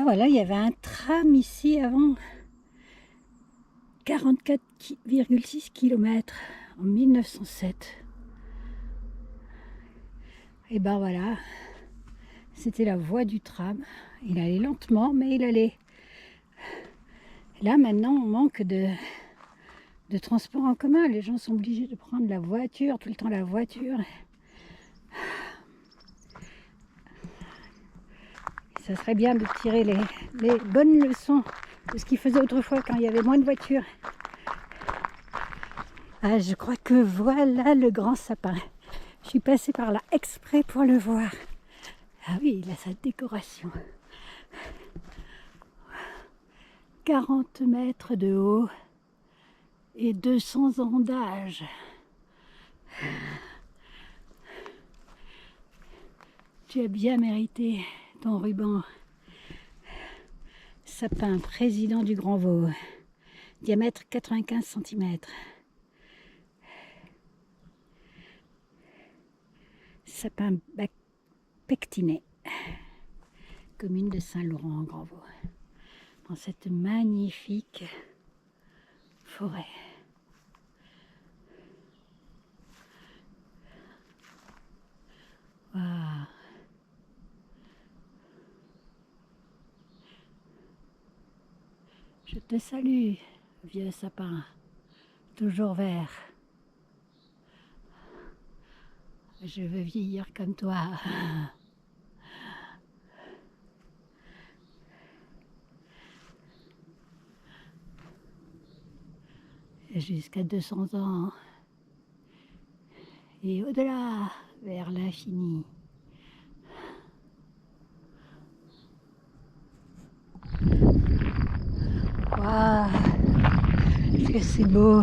voilà, il y avait un tram ici avant, 44,6 km en 1907. Et ben voilà, c'était la voie du tram. Il allait lentement, mais il allait. Là maintenant, on manque de transport en commun. Les gens sont obligés de prendre la voiture, tout le temps la voiture. Ça serait bien de tirer les bonnes leçons de ce qu'ils faisaient autrefois quand il y avait moins de voitures. Ah, je crois que voilà le grand sapin. Je suis passée par là exprès pour le voir. Ah oui, il a sa décoration. 40 mètres de haut et 200 ans d'âge. Tu as bien mérité ton ruban. Sapin, président du Grand Vaud. Diamètre 95 cm. Sapin pectinet. Commune de Saint-Laurent en Grand Vaud. Dans cette magnifique forêt. Waouh. Je te salue, vieux sapin, toujours vert. Je veux vieillir comme toi. Jusqu'à 200 ans. Et au-delà, vers l'infini. Waouh, est-ce que c'est beau!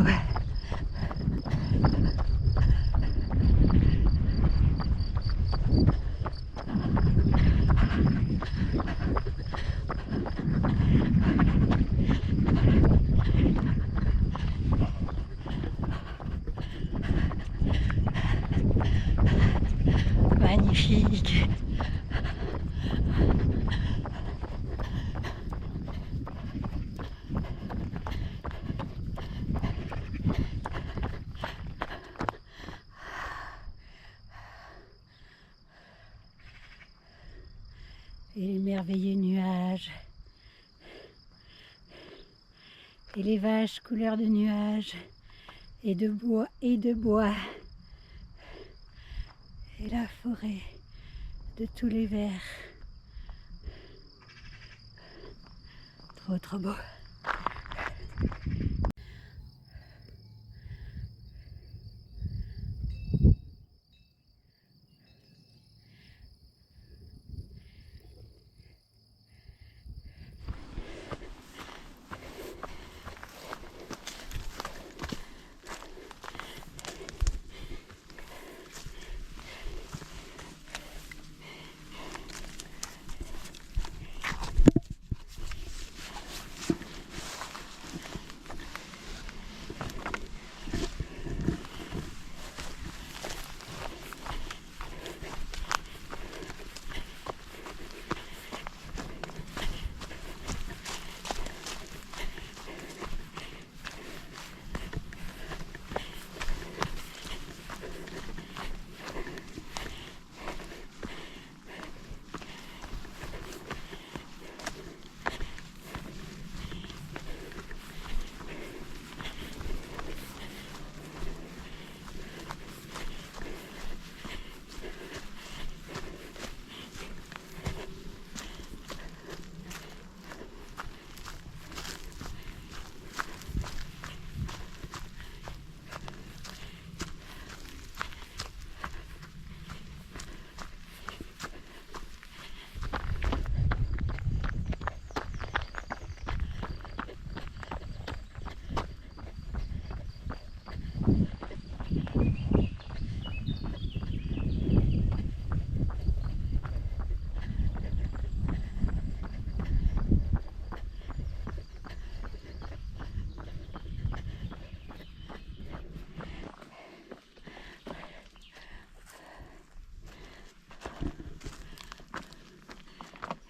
Magnifique! Et les merveilleux nuages. Et les vaches couleur de nuages. Et de bois et de bois. Et la forêt de tous les verts. Trop trop beau.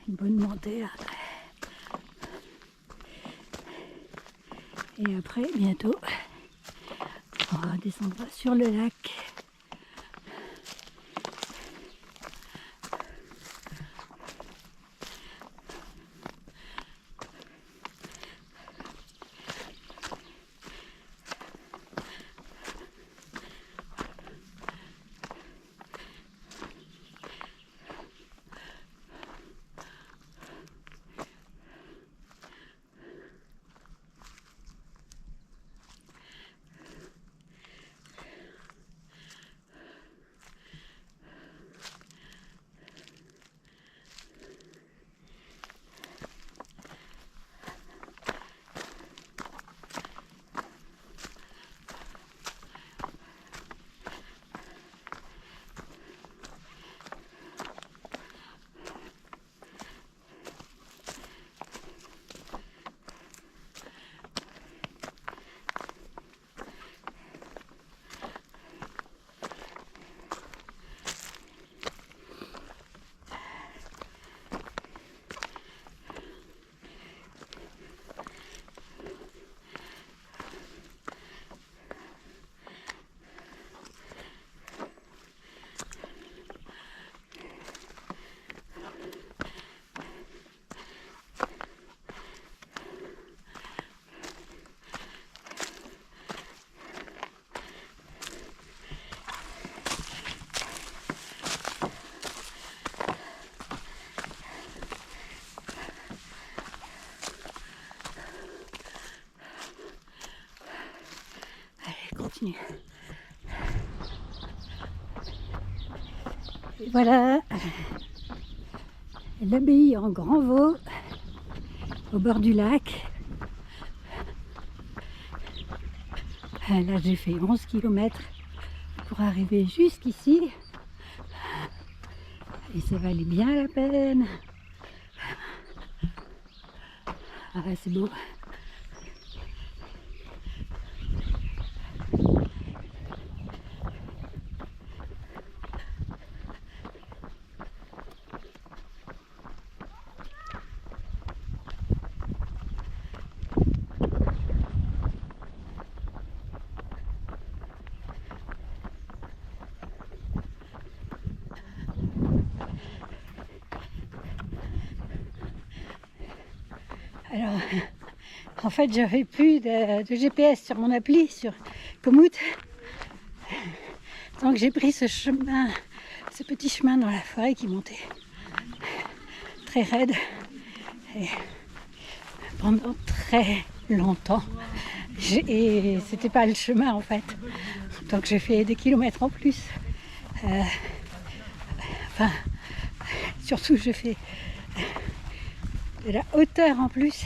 Une bonne montée après. Et après, bientôt, on redescendra sur le lac. Continue. Et voilà l'abbaye en Grand Vaux au bord du lac. Là j'ai fait 11 km pour arriver jusqu'ici et ça valait bien la peine. Ah c'est beau. Alors, en fait, j'avais plus de GPS sur mon appli, sur Komoot. Donc j'ai pris ce chemin, ce petit chemin dans la forêt qui montait très raide. Et pendant très longtemps, et c'était pas le chemin en fait. Donc j'ai fait des kilomètres en plus. Enfin, surtout je fais de la hauteur en plus.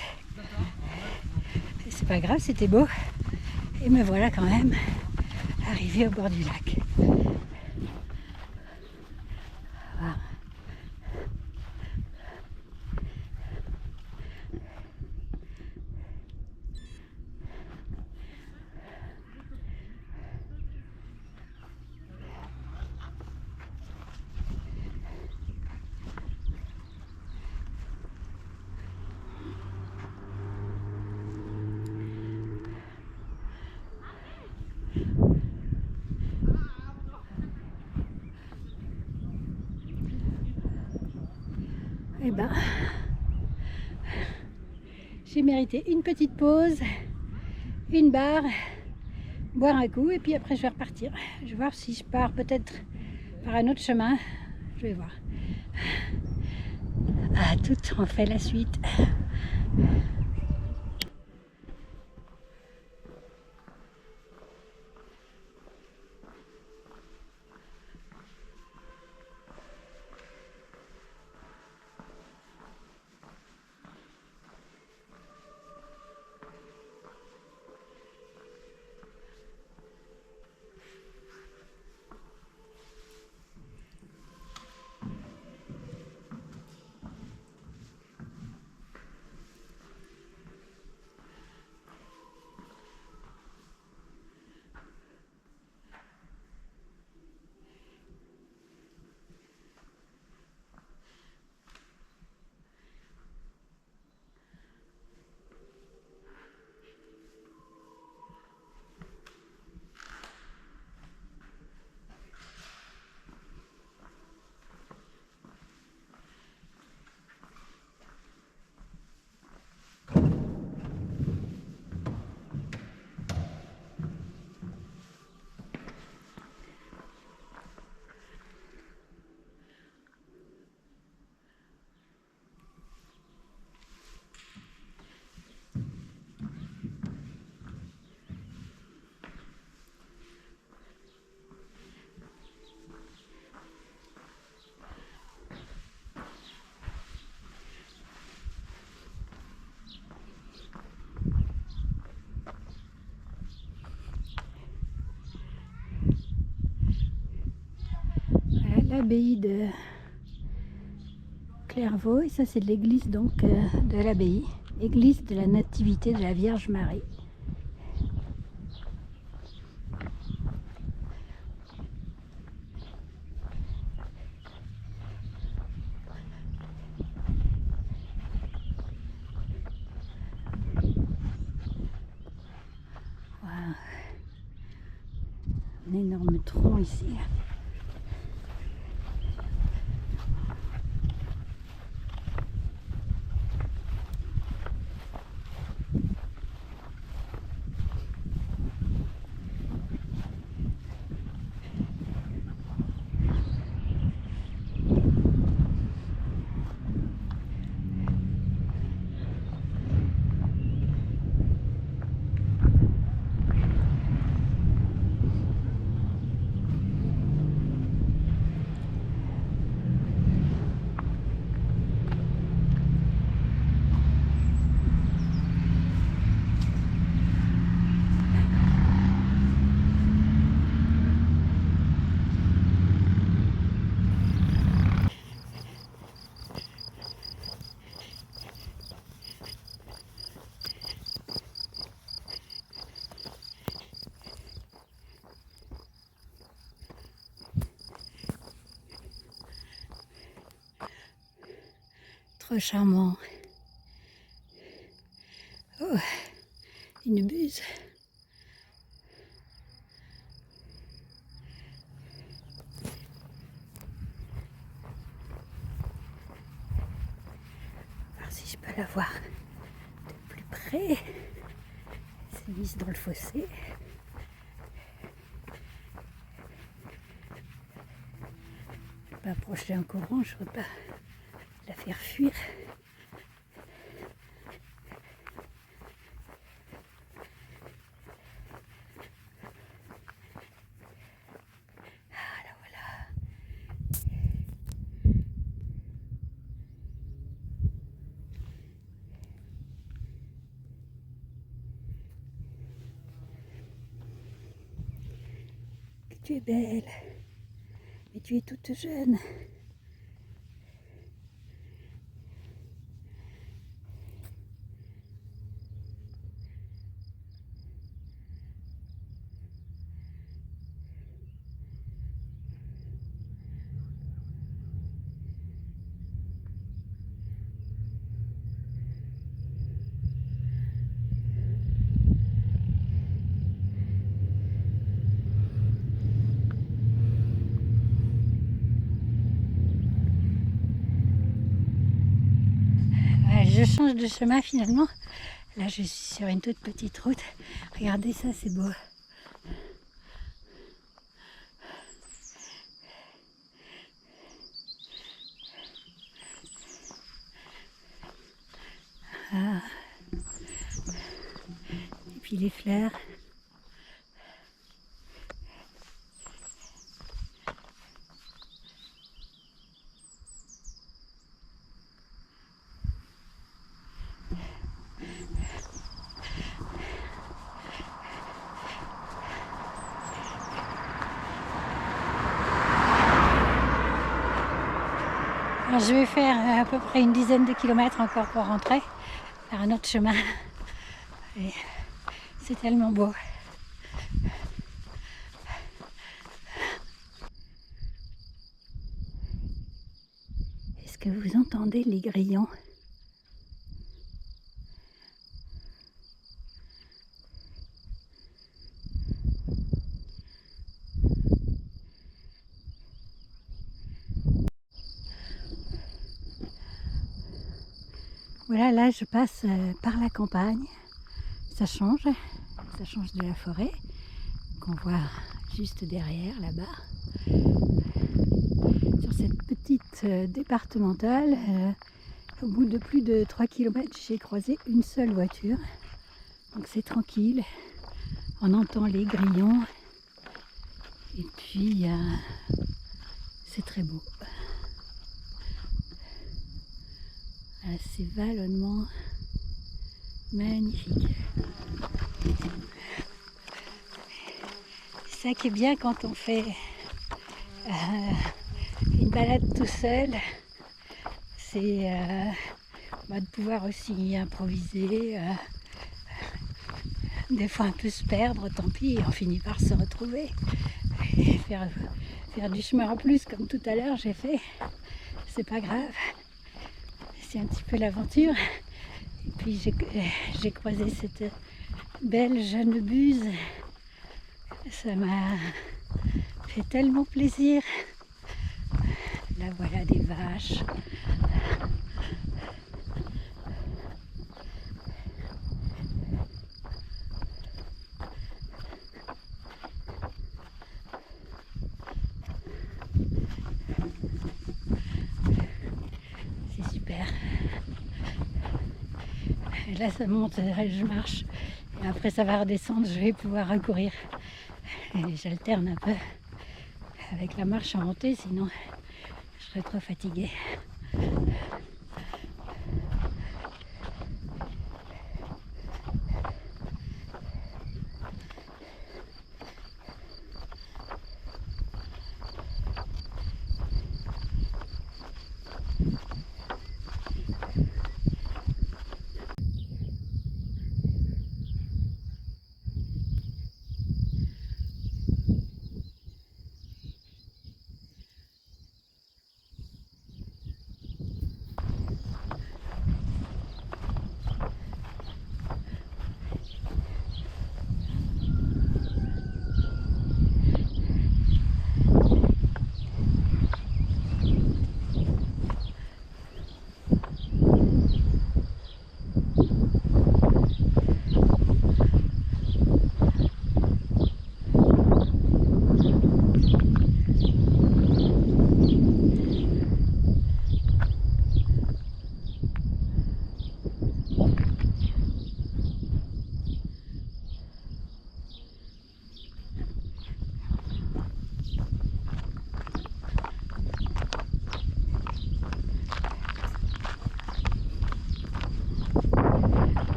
Et c'est pas grave, c'était beau. Et me voilà quand même arrivé au bord du lac. Voilà. Eh ben, j'ai mérité une petite pause, une barre, boire un coup et puis après je vais repartir. Je vais voir si je pars peut-être par un autre chemin. Je vais voir. À toutes, on fait la suite. l'abbaye de Clairvaux et ça c'est l'église donc de l'abbaye, église de la Nativité de la Vierge Marie. Wow. Un énorme tronc ici. Trop charmant. Oh, une buse. Voir si je peux la voir de plus près. C'est mise dans le fossé. Je ne peux pas approcher en courant, je ne veux pas la faire fuir. Ah, là voilà. Que tu es belle, mais tu es toute jeune. Je change de chemin finalement. Là je suis sur une toute petite route. Regardez ça, c'est beau. Ah. Et puis les fleurs. Alors, je vais faire à peu près une dizaine de kilomètres encore pour rentrer faire un autre chemin. Et c'est tellement beau. Est-ce que vous entendez les grillons ? Voilà, là je passe par la campagne. Ça change de la forêt qu'on voit juste derrière là-bas. Sur cette petite départementale, au bout de plus de 3 km, j'ai croisé une seule voiture. Donc c'est tranquille, on entend les grillons et puis c'est très beau. Ces vallonnements magnifiques. C'est ça qui est bien quand on fait une balade tout seul, c'est de pouvoir aussi improviser, des fois un peu se perdre, tant pis, on finit par se retrouver et faire du chemin en plus comme tout à l'heure j'ai fait, c'est pas grave, c'est un petit peu l'aventure. Et puis j'ai croisé cette belle jeune buse, ça m'a fait tellement plaisir. Là voilà des vaches. C'est super. Et là ça monte, je marche. Et après ça va redescendre, je vais pouvoir recourir. Et j'alterne un peu avec la marche en montée, sinon je serais trop fatiguée.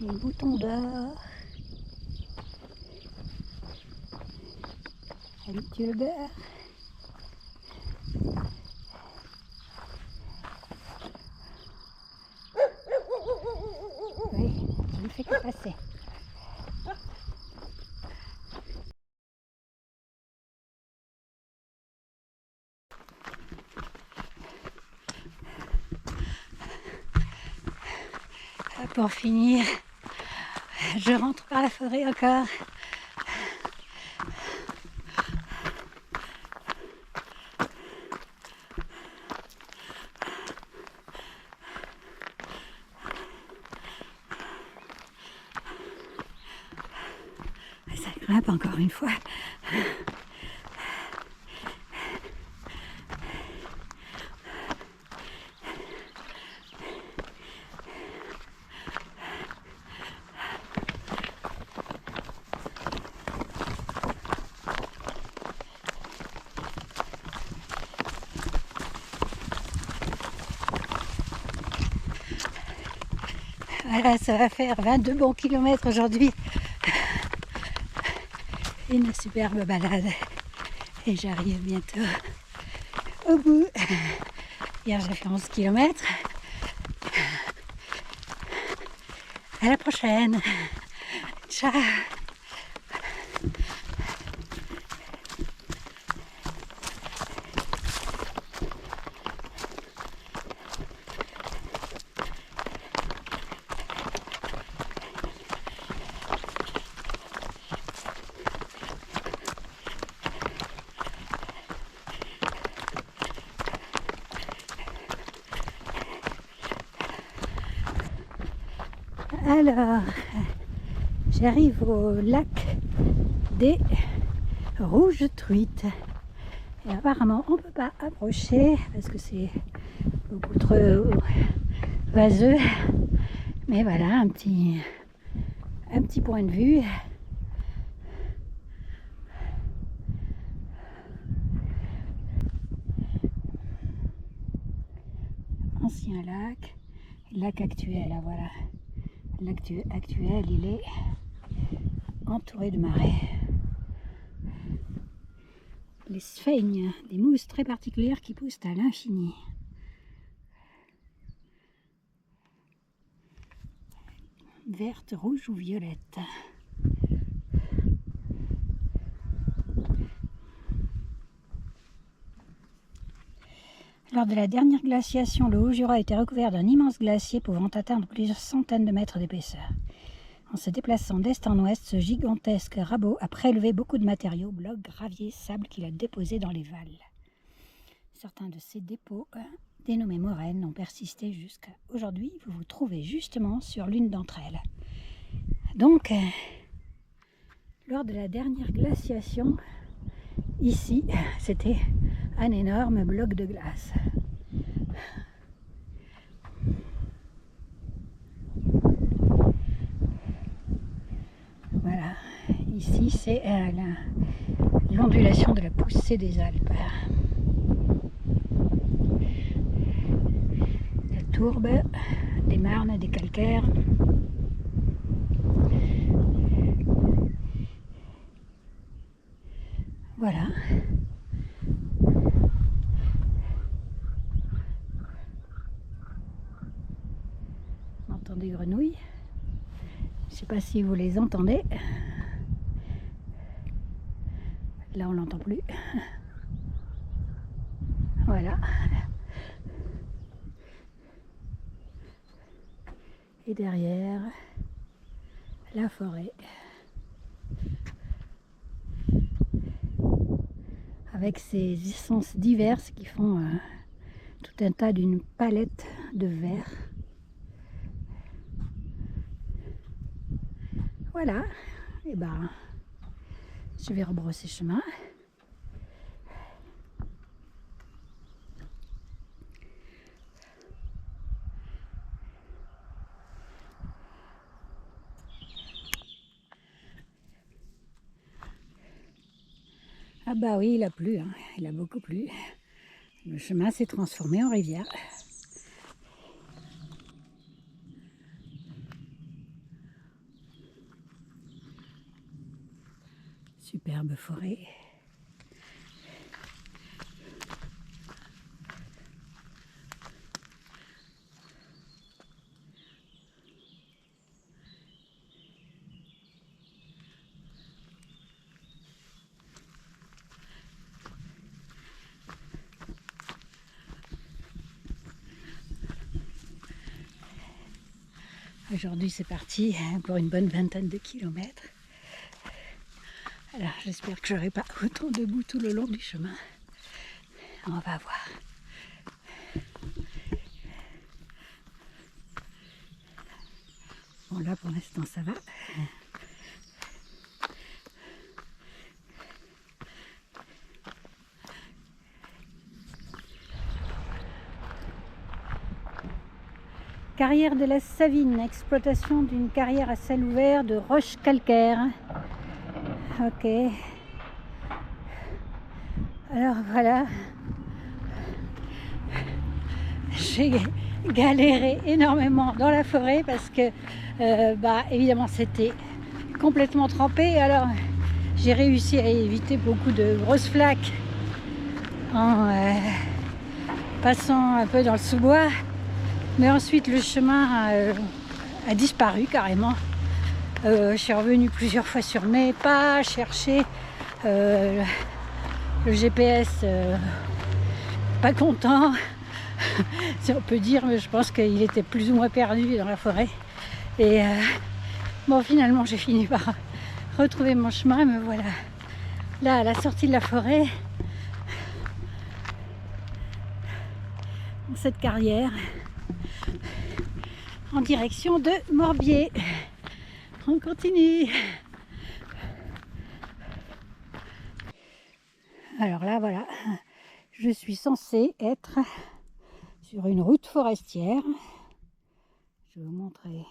Les boutons d'or. Habitué le beurre. Oui, je ne fais que passer. Pour finir, je rentre par la forêt encore. Ça grimpe encore une fois. Voilà, ça va faire 22 bons kilomètres aujourd'hui. Une superbe balade. Et j'arrive bientôt au bout. Hier j'ai fait 11 kilomètres. À la prochaine. Ciao. Alors, j'arrive au lac des Rouges Truites. Et apparemment, on ne peut pas approcher parce que c'est beaucoup trop vaseux. Mais voilà, un petit point de vue. Ancien lac, lac actuel, là voilà. actuel, il est entouré de marais. Les sphègnes, des mousses très particulières qui poussent à l'infini. Verte, rouge ou violette. Lors de la dernière glaciation, le Haut-Jura a été recouvert d'un immense glacier pouvant atteindre plusieurs centaines de mètres d'épaisseur. En se déplaçant d'est en ouest, ce gigantesque rabot a prélevé beaucoup de matériaux, blocs, graviers, sable qu'il a déposés dans les valles. Certains de ces dépôts, dénommés moraines, ont persisté jusqu'à aujourd'hui. Vous vous trouvez justement sur l'une d'entre elles. Donc, lors de la dernière glaciation, ici, c'était un énorme bloc de glace. Voilà, ici c'est l'ondulation de la poussée des Alpes. La tourbe, des marnes, des calcaires. Voilà. On entend des grenouilles. Je ne sais pas si vous les entendez. Là, on l'entend plus. Voilà. Et derrière, la forêt. Avec ces essences diverses qui font tout un tas d'une palette de verts. Voilà. Et ben, je vais rebrosser chemin. Ah bah oui, il a plu, hein. Il a beaucoup plu. Le chemin s'est transformé en rivière. Superbe forêt. Aujourd'hui c'est parti pour une bonne vingtaine de kilomètres. Alors j'espère que je n'aurai pas autant de boue tout le long du chemin. On va voir. Bon là pour l'instant ça va. Carrière de la Savine, exploitation d'une carrière à ciel ouvert de roches calcaires. Ok. Alors voilà. J'ai galéré énormément dans la forêt parce que évidemment c'était complètement trempé. Alors j'ai réussi à éviter beaucoup de grosses flaques en passant un peu dans le sous-bois. Mais ensuite le chemin a disparu carrément. Je suis revenue plusieurs fois sur mes pas, chercher le GPS, pas content, si on peut dire, mais je pense qu'il était plus ou moins perdu dans la forêt. Et bon, finalement j'ai fini par retrouver mon chemin, me voilà là à la sortie de la forêt, dans cette carrière, en direction de Morbier. On continue. Alors là, voilà, je suis censée être sur une route forestière. Je vais vous montrer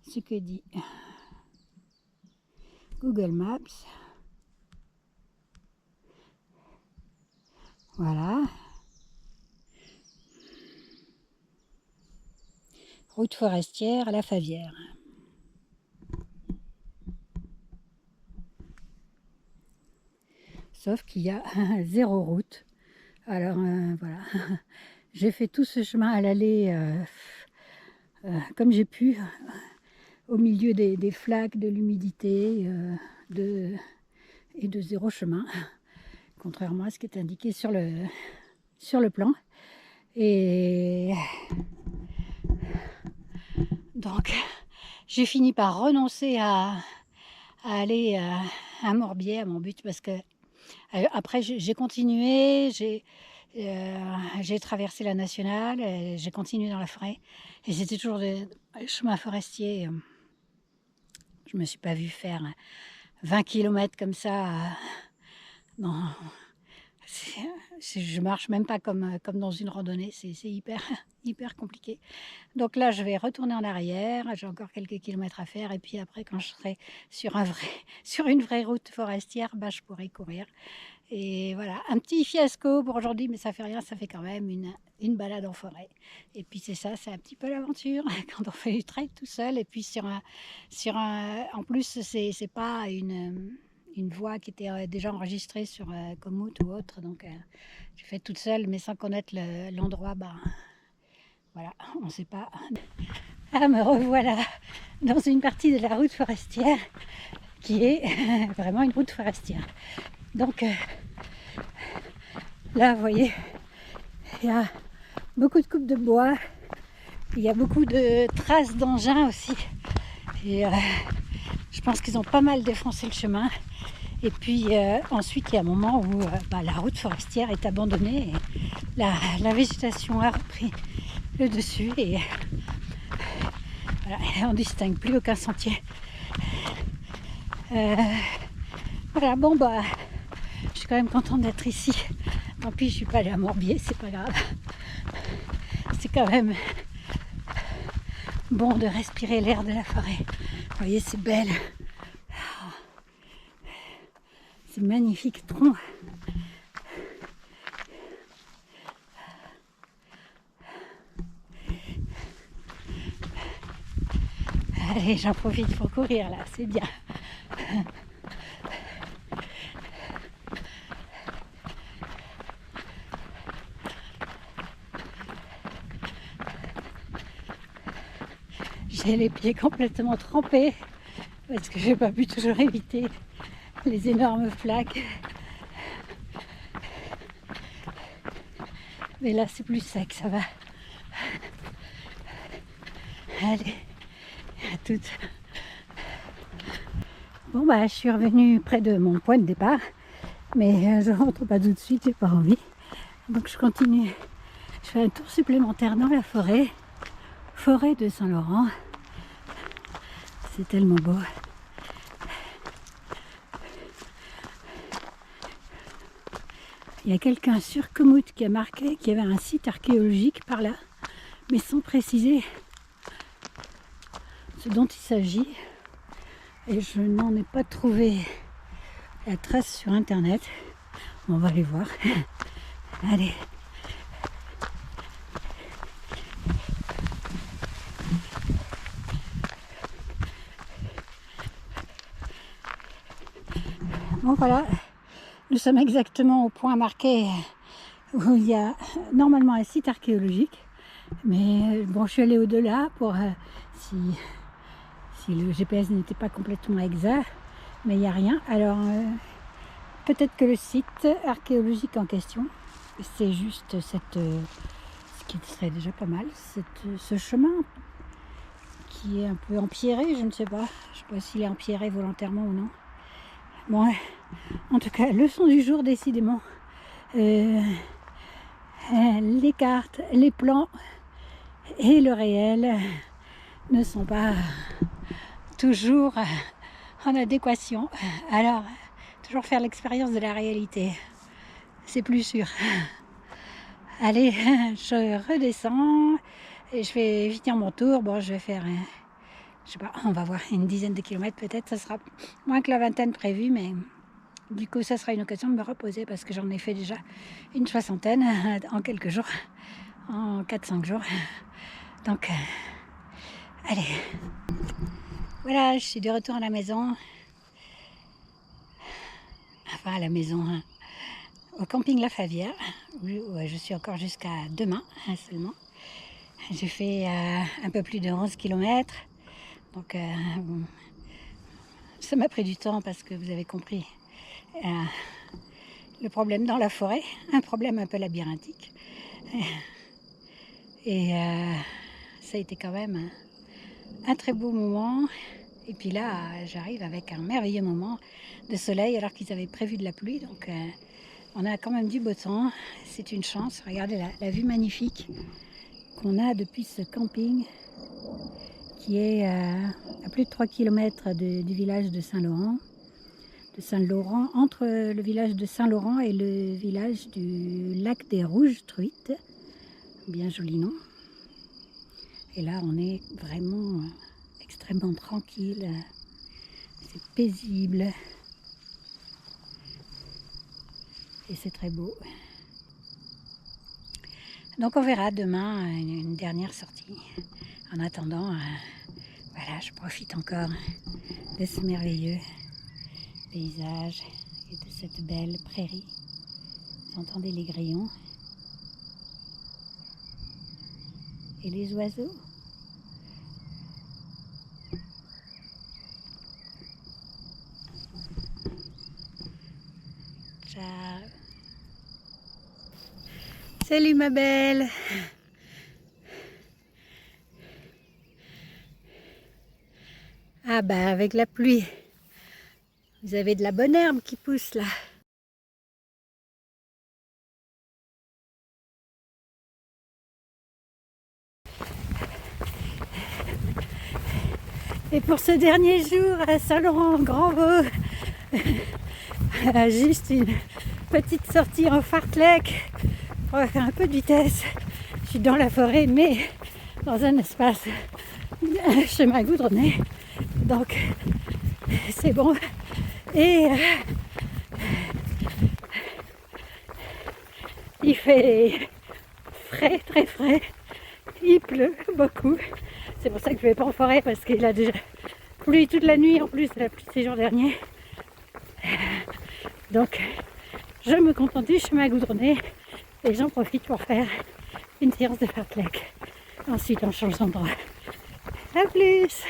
ce que dit Google Maps. Voilà. route forestière à la Favière. Sauf qu'il y a 0 route. Alors voilà, j'ai fait tout ce chemin à l'aller comme j'ai pu, au milieu des flaques, de l'humidité et de 0 chemin, contrairement à ce qui est indiqué sur le plan. Et donc j'ai fini par renoncer à aller à Morbier, à mon but, parce que après j'ai continué, j'ai traversé la nationale, j'ai continué dans la forêt, et c'était toujours des chemins forestiers. Je me suis pas vue faire 20 km comme ça. Non, je marche même pas comme dans une randonnée, c'est hyper compliqué. Donc là, je vais retourner en arrière, j'ai encore quelques kilomètres à faire, et puis après, quand je serai sur une vraie route forestière, bah, je pourrai courir. Et voilà, un petit fiasco pour aujourd'hui, mais ça fait rien, ça fait quand même une balade en forêt. Et puis c'est ça, c'est un petit peu l'aventure quand on fait du trail tout seul. Et puis en plus, c'est pas une voie qui était déjà enregistrée sur Komoot ou autre. Donc je fais toute seule, mais sans connaître l'endroit. Bah, voilà, on ne sait pas. Ah, me revoilà dans une partie de la route forestière qui est vraiment une route forestière. Donc là, vous voyez, il y a beaucoup de coupes de bois, il y a beaucoup de traces d'engins aussi. Et je pense qu'ils ont pas mal défoncé le chemin. Et puis ensuite, il y a un moment où la route forestière est abandonnée et la végétation a repris le dessus. Et voilà, on ne distingue plus aucun sentier. Voilà, bon bah, je suis quand même contente d'être ici. Tant pis, je suis pas allée à Morbier, c'est pas grave. C'est quand même bon de respirer l'air de la forêt. Vous voyez, c'est belle. C'est magnifique tronc. Allez, j'en profite pour courir là, c'est bien. J'ai les pieds complètement trempés parce que j'ai pas pu toujours éviter les énormes flaques. Mais là c'est plus sec, ça va. Allez, à toutes. Bon bah je suis revenue près de mon point de départ, mais je rentre pas tout de suite, j'ai pas envie. Donc je continue. Je fais un tour supplémentaire dans la forêt de Saint-Laurent. C'est tellement beau. Il y a quelqu'un sur Komoot qui a marqué qu'il y avait un site archéologique par là, mais sans préciser ce dont il s'agit. Et je n'en ai pas trouvé la trace sur internet. On va aller voir. Allez. Bon voilà, nous sommes exactement au point marqué où il y a normalement un site archéologique. Mais bon, je suis allée au-delà pour si le GPS n'était pas complètement exact, mais il n'y a rien. Alors peut-être que le site archéologique en question, c'est juste ce qui serait déjà pas mal, ce chemin qui est un peu empierré, je ne sais pas s'il est empierré volontairement ou non. Bon, en tout cas, leçon du jour décidément. Les cartes, les plans et le réel ne sont pas toujours en adéquation. Alors, toujours faire l'expérience de la réalité, c'est plus sûr. Allez, je redescends et je vais finir mon tour. Bon, je vais faire, je sais pas, on va voir, une dizaine de kilomètres peut-être. Ça sera moins que la vingtaine prévue, mais du coup, ça sera une occasion de me reposer parce que j'en ai fait déjà une 60aine en quelques jours, en 4-5 jours. Donc, Allez, voilà, je suis de retour à la maison. Enfin, à la maison, hein. Au camping La Favière, où je suis encore jusqu'à demain seulement. J'ai fait un peu plus de 11 km. Donc, ça m'a pris du temps parce que vous avez compris. Le problème dans la forêt, un problème un peu labyrinthique. Et ça a été quand même un très beau moment. Et puis là, j'arrive avec un merveilleux moment de soleil alors qu'ils avaient prévu de la pluie. Donc on a quand même du beau temps. C'est une chance. Regardez la vue magnifique qu'on a depuis ce camping qui est à plus de 3 km du village de Saint-Laurent. Entre le village de Saint-Laurent et le village du lac des Rouges Truites. Bien joli nom. Et là, on est vraiment extrêmement tranquille. C'est paisible. Et c'est très beau. Donc on verra demain une dernière sortie. En attendant, voilà, je profite encore de ce merveilleux paysage et de cette belle prairie. Vous entendez les grillons et les oiseaux. Ciao. Salut ma belle. Ah bah avec la pluie, vous avez de la bonne herbe qui pousse là. Et pour ce dernier jour à Saint-Laurent-Grand-Vaux, juste une petite sortie en fartlek pour faire un peu de vitesse. Je suis dans la forêt mais dans un espace chemin goudronné, donc c'est bon. Et il fait frais, très frais, il pleut beaucoup. C'est pour ça que je ne vais pas en forêt parce qu'il a déjà plu toute la nuit en plus de la pluie ces jours derniers. Donc je me contente du chemin goudronné et j'en profite pour faire une séance de fartlek. Ensuite on change d'endroit. A plus!